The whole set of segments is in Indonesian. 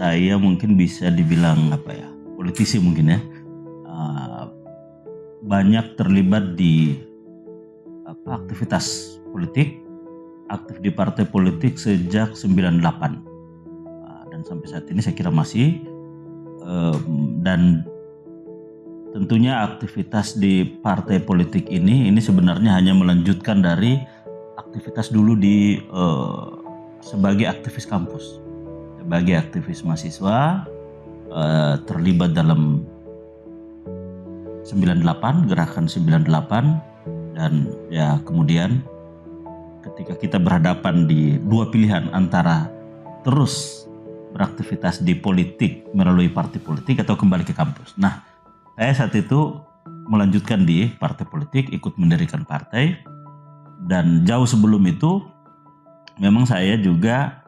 saya mungkin bisa dibilang politisi mungkin ya. Banyak terlibat di aktivitas politik, aktif di partai politik sejak 98. Dan sampai saat ini saya kira masih, dan tentunya aktivitas di partai politik ini sebenarnya hanya melanjutkan dari aktivitas dulu di sebagai aktivis kampus, sebagai aktivis mahasiswa, terlibat dalam 98, gerakan 98, dan ya kemudian ketika kita berhadapan di dua pilihan antara terus beraktivitas di politik melalui partai politik atau kembali ke kampus. Nah, saya saat itu melanjutkan di partai politik, ikut mendirikan partai, dan jauh sebelum itu memang saya juga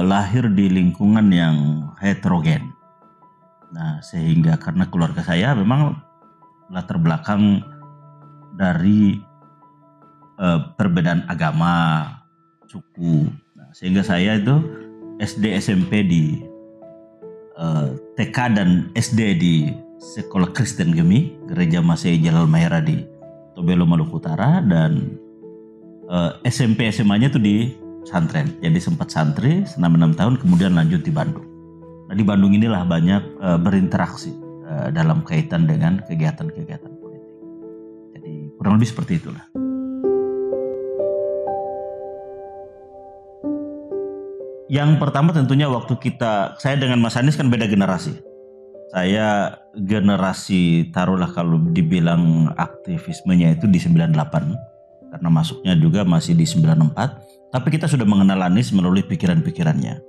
lahir di lingkungan yang heterogen. Nah, sehingga karena keluarga saya memang latar belakang dari perbedaan agama, suku, sehingga saya itu SD SMP di TK dan SD di Sekolah Kristen Gemi, Gereja Masei Jalal Mahera di Tobelo, Maluku Utara, dan SMP SMA-nya itu di pesantren. Jadi sempat santri selama 6 tahun, kemudian lanjut di Bandung. Nah, di Bandung inilah banyak berinteraksi dalam kaitan dengan kegiatan-kegiatan politik. Jadi kurang lebih seperti itulah. Yang pertama tentunya waktu saya dengan Mas Anies kan beda generasi. Saya generasi, taruhlah kalau dibilang aktivismenya itu di 98, karena masuknya juga masih di 94. Tapi kita sudah mengenal Anies melalui pikiran-pikirannya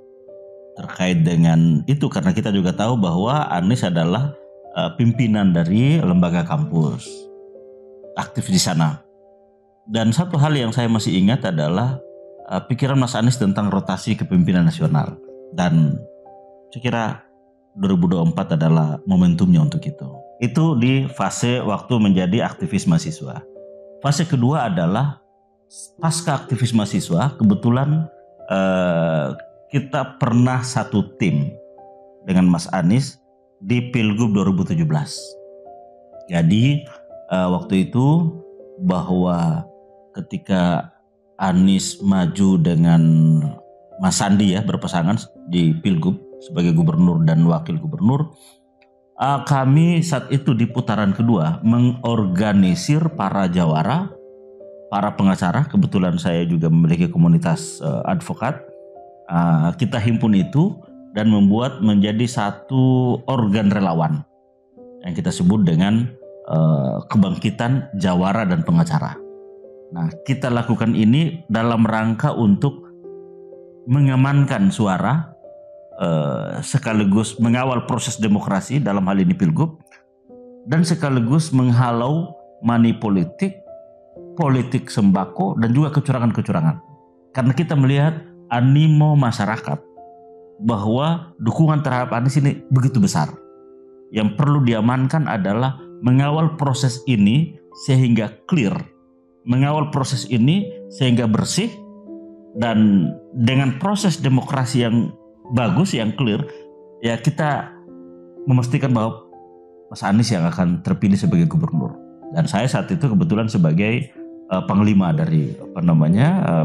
terkait dengan itu, karena kita juga tahu bahwa Anies adalah pimpinan dari lembaga kampus, aktif di sana. Dan satu hal yang saya masih ingat adalah pikiran Mas Anies tentang rotasi kepemimpinan nasional, dan saya kira 2024 adalah momentumnya untuk itu. Itu di fase waktu menjadi aktivis mahasiswa. Fase kedua adalah pasca aktivis mahasiswa. Kebetulan kita pernah satu tim dengan Mas Anies di Pilgub 2017. Jadi waktu itu bahwa ketika Anies maju dengan Mas Sandi ya, berpasangan di Pilgub sebagai gubernur dan wakil gubernur, kami saat itu di putaran kedua mengorganisir para jawara, para pengacara. Kebetulan saya juga memiliki komunitas advokat. Kita himpun itu dan membuat menjadi satu organ relawan yang kita sebut dengan Kebangkitan Jawara dan Pengacara. Nah, kita lakukan ini dalam rangka untuk mengamankan suara, sekaligus mengawal proses demokrasi dalam hal ini Pilgub, dan sekaligus menghalau money politik sembako, dan juga kecurangan-kecurangan. Karena kita melihat animo masyarakat bahwa dukungan terhadap Anies ini begitu besar. Yang perlu diamankan adalah mengawal proses ini sehingga clear, mengawal proses ini sehingga bersih, dan dengan proses demokrasi yang bagus, yang clear, ya kita memastikan bahwa Mas Anies yang akan terpilih sebagai gubernur. Dan saya saat itu kebetulan sebagai panglima dari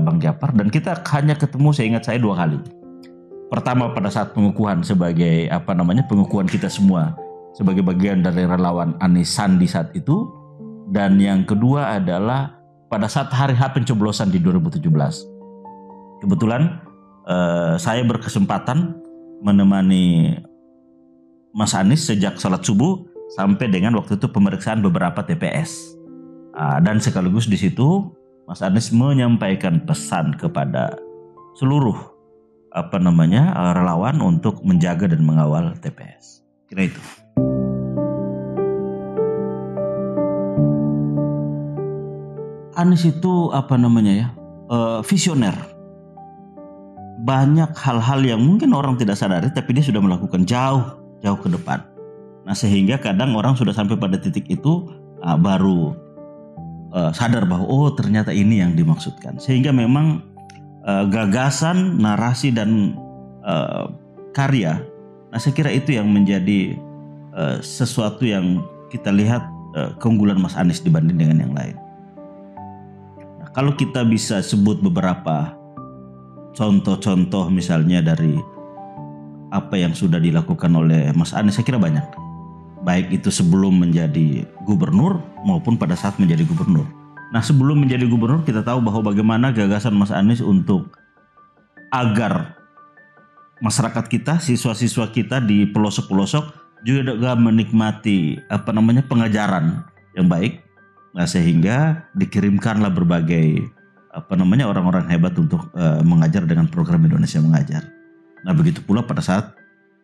Bang Japar, dan kita hanya ketemu, saya ingat saya 2 kali. Pertama pada saat pengukuhan sebagai pengukuhan kita semua sebagai bagian dari relawan Anies Sandi saat itu, dan yang kedua adalah pada saat hari H pencoblosan di 2017. Kebetulan saya berkesempatan menemani Mas Anies sejak sholat subuh sampai dengan waktu itu pemeriksaan beberapa TPS. Dan sekaligus di situ Mas Anies menyampaikan pesan kepada seluruh relawan untuk menjaga dan mengawal TPS. Kira itu. Anies itu visioner. Banyak hal-hal yang mungkin orang tidak sadari, tapi dia sudah melakukan jauh ke depan. Nah, sehingga kadang orang sudah sampai pada titik itu baru sadar bahwa ternyata ini yang dimaksudkan. Sehingga memang gagasan, narasi, dan karya Nah, saya kira itu yang menjadi sesuatu yang kita lihat keunggulan Mas Anies dibanding dengan yang lain. Nah, kalau kita bisa sebut beberapa contoh-contoh misalnya dari apa yang sudah dilakukan oleh Mas Anies, saya kira banyak. Baik itu sebelum menjadi gubernur maupun pada saat menjadi gubernur. Nah, sebelum menjadi gubernur kita tahu bahwa bagaimana gagasan Mas Anies untuk agar masyarakat kita, siswa-siswa kita di pelosok-pelosok juga menikmati pengajaran yang baik. Nah, sehingga dikirimkanlah berbagai orang-orang hebat untuk mengajar dengan program Indonesia Mengajar. Nah, begitu pula pada saat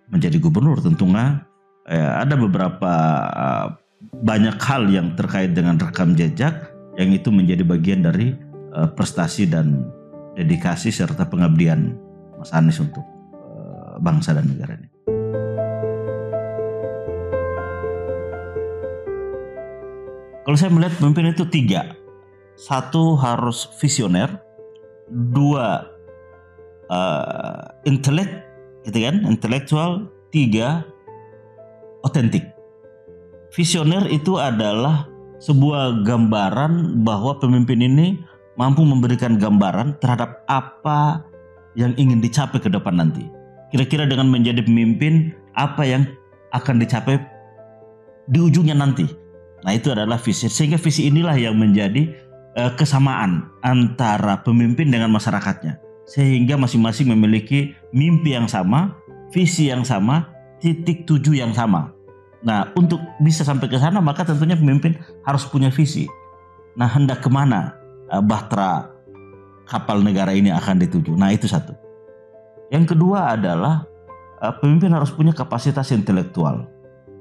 menjadi gubernur tentunya ada beberapa banyak hal yang terkait dengan rekam jejak yang itu menjadi bagian dari prestasi dan dedikasi serta pengabdian Mas Anies untuk bangsa dan negara ini. Kalau saya melihat pemimpin itu 3. 1 harus visioner, 2 intelektual, 3 otentik. Visioner itu adalah sebuah gambaran bahwa pemimpin ini mampu memberikan gambaran terhadap apa yang ingin dicapai ke depan nanti. Kira-kira dengan menjadi pemimpin, apa yang akan dicapai di ujungnya nanti. Nah, itu adalah visi. Sehingga visi inilah yang menjadi kesamaan antara pemimpin dengan masyarakatnya. Sehingga masing-masing memiliki mimpi yang sama, visi yang sama, titik tuju yang sama. Nah, untuk bisa sampai ke sana maka tentunya pemimpin harus punya visi. Nah, hendak kemana bahtera kapal negara ini akan dituju. Nah, itu 1. Yang kedua adalah pemimpin harus punya kapasitas intelektual.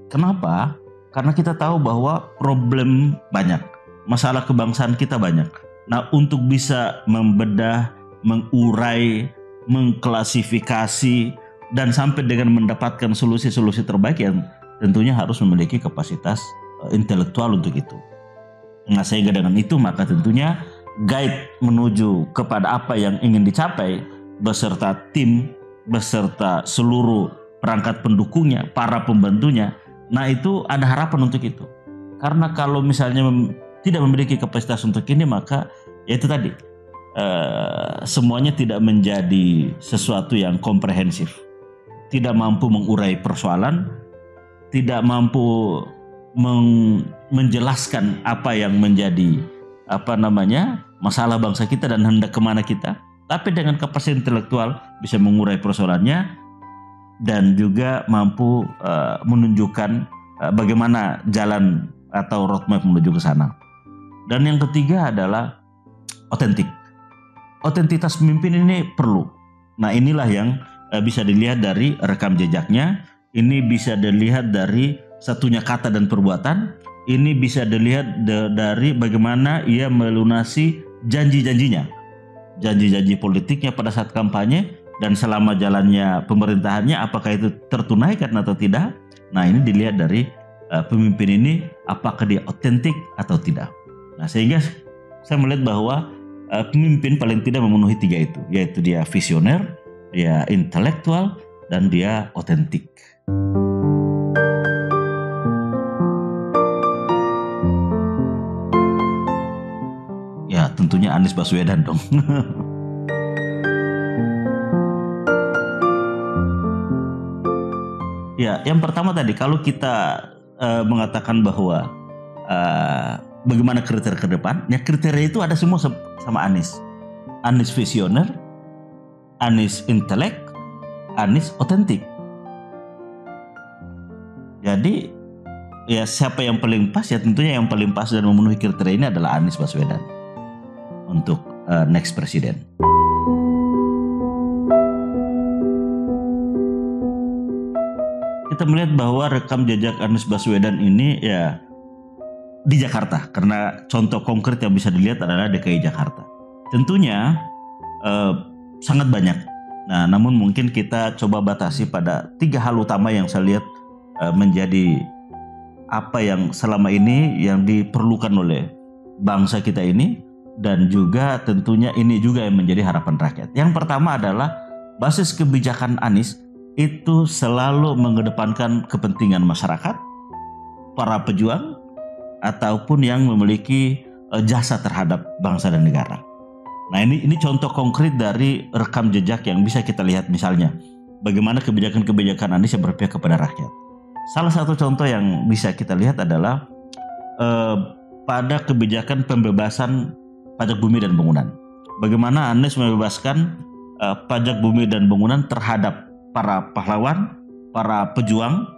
Kenapa? Karena kita tahu bahwa problem banyak, masalah kebangsaan kita banyak. Nah, untuk bisa membedah, mengurai, mengklasifikasi, dan sampai dengan mendapatkan solusi-solusi terbaik yang tentunya harus memiliki kapasitas intelektual untuk itu. Nah, sehingga dengan itu maka tentunya guide menuju kepada apa yang ingin dicapai beserta tim, beserta seluruh perangkat pendukungnya, para pembantunya. Nah, itu ada harapan untuk itu. Karena kalau misalnya tidak memiliki kapasitas untuk ini, maka ya itu tadi, semuanya tidak menjadi sesuatu yang komprehensif. Tidak mampu mengurai persoalan, tidak mampu menjelaskan apa yang menjadi masalah bangsa kita dan hendak kemana kita. Tapi dengan kapasitas intelektual bisa mengurai persoalannya dan juga mampu menunjukkan bagaimana jalan atau roadmap menuju ke sana. Dan yang ketiga adalah otentik. Otentitas pemimpin ini perlu. Nah, inilah yang bisa dilihat dari rekam jejaknya. Ini bisa dilihat dari satunya kata dan perbuatan. Ini bisa dilihat dari bagaimana ia melunasi janji-janjinya. Janji-janji politiknya pada saat kampanye dan selama jalannya pemerintahannya apakah itu tertunaikan atau tidak. Nah, ini dilihat dari pemimpin ini apakah dia otentik atau tidak. Nah, sehingga saya melihat bahwa pemimpin paling tidak memenuhi 3 itu, yaitu dia visioner, dia intelektual, dan dia otentik. Ya, tentunya Anies Baswedan dong. Ya, yang pertama tadi kalau kita mengatakan bahwa bagaimana kriteria ke depan, ya kriteria itu ada semua sama Anies. Anies visioner, Anies intelek, Anies otentik. Jadi ya siapa yang paling pas, ya tentunya yang paling pas dan memenuhi kriteria ini adalah Anies Baswedan untuk next presiden. Kita melihat bahwa rekam jejak Anies Baswedan ini ya di Jakarta, karena contoh konkret yang bisa dilihat adalah DKI Jakarta. Tentunya sangat banyak. Nah, namun mungkin kita coba batasi pada 3 hal utama yang saya lihat menjadi apa yang selama ini yang diperlukan oleh bangsa kita ini, dan juga tentunya ini juga yang menjadi harapan rakyat. Yang pertama adalah basis kebijakan Anies itu selalu mengedepankan kepentingan masyarakat, para pejuang, ataupun yang memiliki jasa terhadap bangsa dan negara. Nah, ini contoh konkret dari rekam jejak yang bisa kita lihat, misalnya bagaimana kebijakan-kebijakan Anies yang berpihak kepada rakyat. Salah satu contoh yang bisa kita lihat adalah pada kebijakan pembebasan pajak bumi dan bangunan. Bagaimana Anies membebaskan pajak bumi dan bangunan terhadap para pahlawan, para pejuang,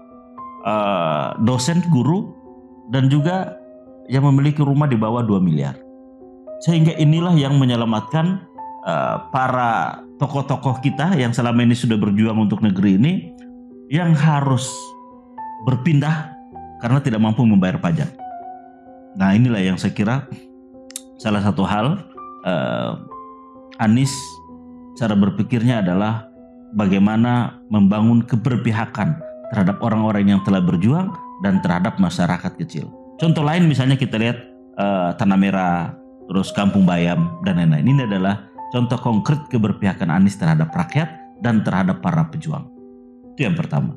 dosen, guru, dan juga yang memiliki rumah di bawah 2 miliar. Sehingga inilah yang menyelamatkan para tokoh-tokoh kita yang selama ini sudah berjuang untuk negeri ini, yang harus berpindah karena tidak mampu membayar pajak. Nah, inilah yang saya kira salah satu hal Anies cara berpikirnya adalah bagaimana membangun keberpihakan terhadap orang-orang yang telah berjuang dan terhadap masyarakat kecil. Contoh lain misalnya kita lihat Tanah Merah, terus Kampung Bayam, dan lain-lain. Ini adalah contoh konkret keberpihakan Anies terhadap rakyat dan terhadap para pejuang. Itu yang pertama.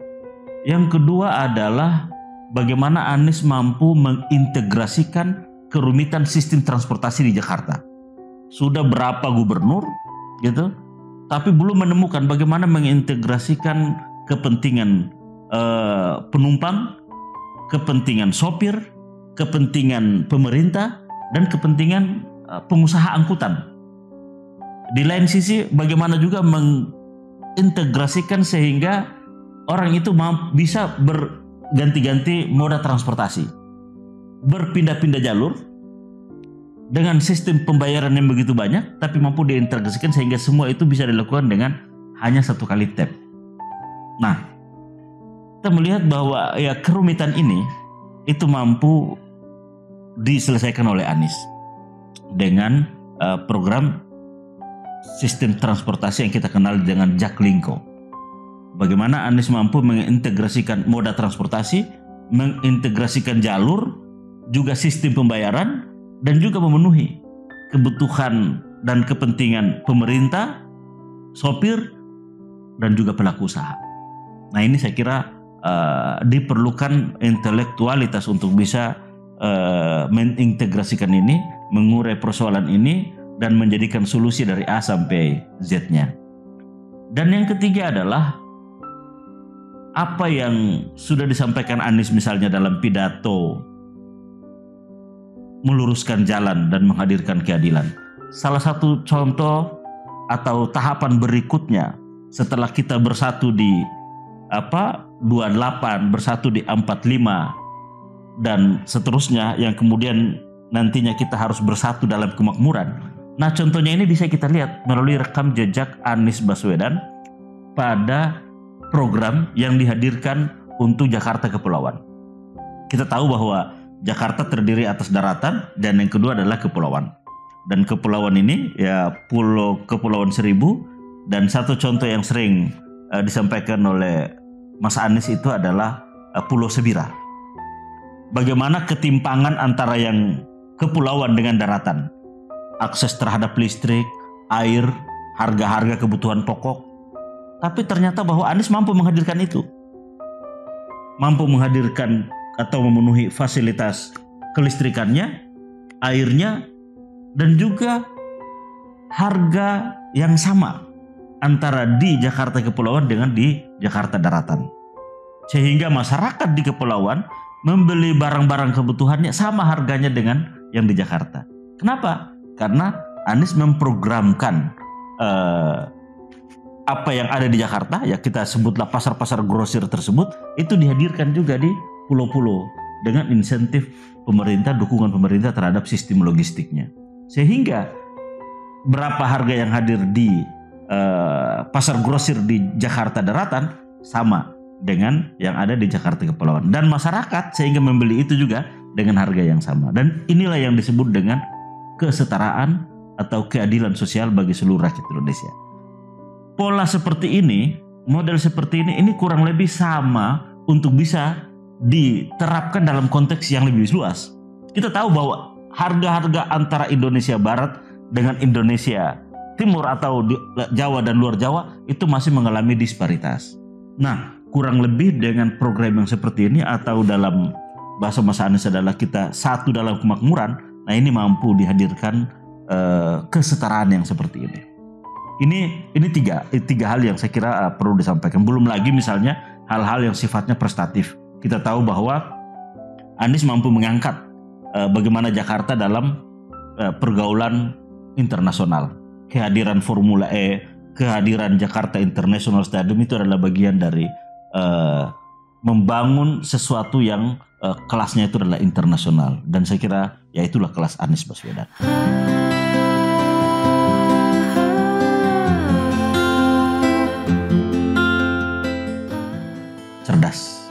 Yang kedua adalah bagaimana Anies mampu mengintegrasikan kerumitan sistem transportasi di Jakarta. Sudah berapa gubernur gitu, tapi belum menemukan bagaimana mengintegrasikan kepentingan penumpang, kepentingan sopir, kepentingan pemerintah, dan kepentingan pengusaha angkutan. Di lain sisi bagaimana juga mengintegrasikan sehingga orang itu bisa berganti-ganti moda transportasi, berpindah-pindah jalur dengan sistem pembayaran yang begitu banyak, tapi mampu diintegrasikan sehingga semua itu bisa dilakukan dengan hanya satu kali tap. Nah, kita melihat bahwa ya kerumitan ini itu mampu diselesaikan oleh Anies dengan program sistem transportasi yang kita kenal dengan Jaklingko. Bagaimana Anies mampu mengintegrasikan moda transportasi, mengintegrasikan jalur, juga sistem pembayaran, dan juga memenuhi kebutuhan dan kepentingan pemerintah, sopir, dan juga pelaku usaha. Nah, ini saya kira diperlukan intelektualitas untuk bisa mengintegrasikan ini, mengurai persoalan ini, dan menjadikan solusi dari A sampai Z-nya. Dan yang ketiga adalah apa yang sudah disampaikan Anies misalnya dalam pidato meluruskan jalan dan menghadirkan keadilan. Salah satu contoh atau tahapan berikutnya setelah kita bersatu di 28, bersatu di 45, dan seterusnya yang kemudian nantinya kita harus bersatu dalam kemakmuran. Nah, contohnya ini bisa kita lihat melalui rekam jejak Anies Baswedan pada program yang dihadirkan untuk Jakarta Kepulauan. Kita tahu bahwa Jakarta terdiri atas daratan dan yang kedua adalah kepulauan. Dan kepulauan ini ya Kepulauan Seribu, dan satu contoh yang sering disampaikan oleh Mas Anies itu adalah Pulau Sebira. Bagaimana ketimpangan antara yang kepulauan dengan daratan, akses terhadap listrik, air, harga-harga kebutuhan pokok. Tapi ternyata bahwa Anies mampu menghadirkan itu. Mampu menghadirkan atau memenuhi fasilitas kelistrikannya, airnya, dan juga harga yang sama antara di Jakarta Kepulauan dengan di Jakarta Daratan. Sehingga masyarakat di Kepulauan membeli barang-barang kebutuhannya sama harganya dengan yang di Jakarta. Kenapa? Karena Anies memprogramkan apa yang ada di Jakarta, ya kita sebutlah pasar-pasar grosir tersebut, itu dihadirkan juga di pulau-pulau dengan insentif pemerintah, dukungan pemerintah terhadap sistem logistiknya. Sehingga berapa harga yang hadir di pasar grosir di Jakarta Daratan sama dengan yang ada di Jakarta Kepulauan. Dan masyarakat sehingga membeli itu juga dengan harga yang sama. Dan inilah yang disebut dengan kesetaraan atau keadilan sosial bagi seluruh rakyat Indonesia. Pola seperti ini, model seperti ini kurang lebih sama untuk bisa diterapkan dalam konteks yang lebih luas. Kita tahu bahwa harga-harga antara Indonesia Barat dengan Indonesia Timur atau di Jawa dan luar Jawa itu masih mengalami disparitas. Nah, kurang lebih dengan program yang seperti ini atau dalam bahasa Mas Anies adalah kita satu dalam kemakmuran. Nah, ini mampu dihadirkan kesetaraan yang seperti ini. Ini tiga hal yang saya kira perlu disampaikan. Belum lagi misalnya hal-hal yang sifatnya prestatif. Kita tahu bahwa Anies mampu mengangkat bagaimana Jakarta dalam pergaulan internasional. Kehadiran Formula E, kehadiran Jakarta International Stadium itu adalah bagian dari membangun sesuatu yang kelasnya itu adalah internasional. Dan saya kira ya itulah kelas Anies Baswedan. Cerdas.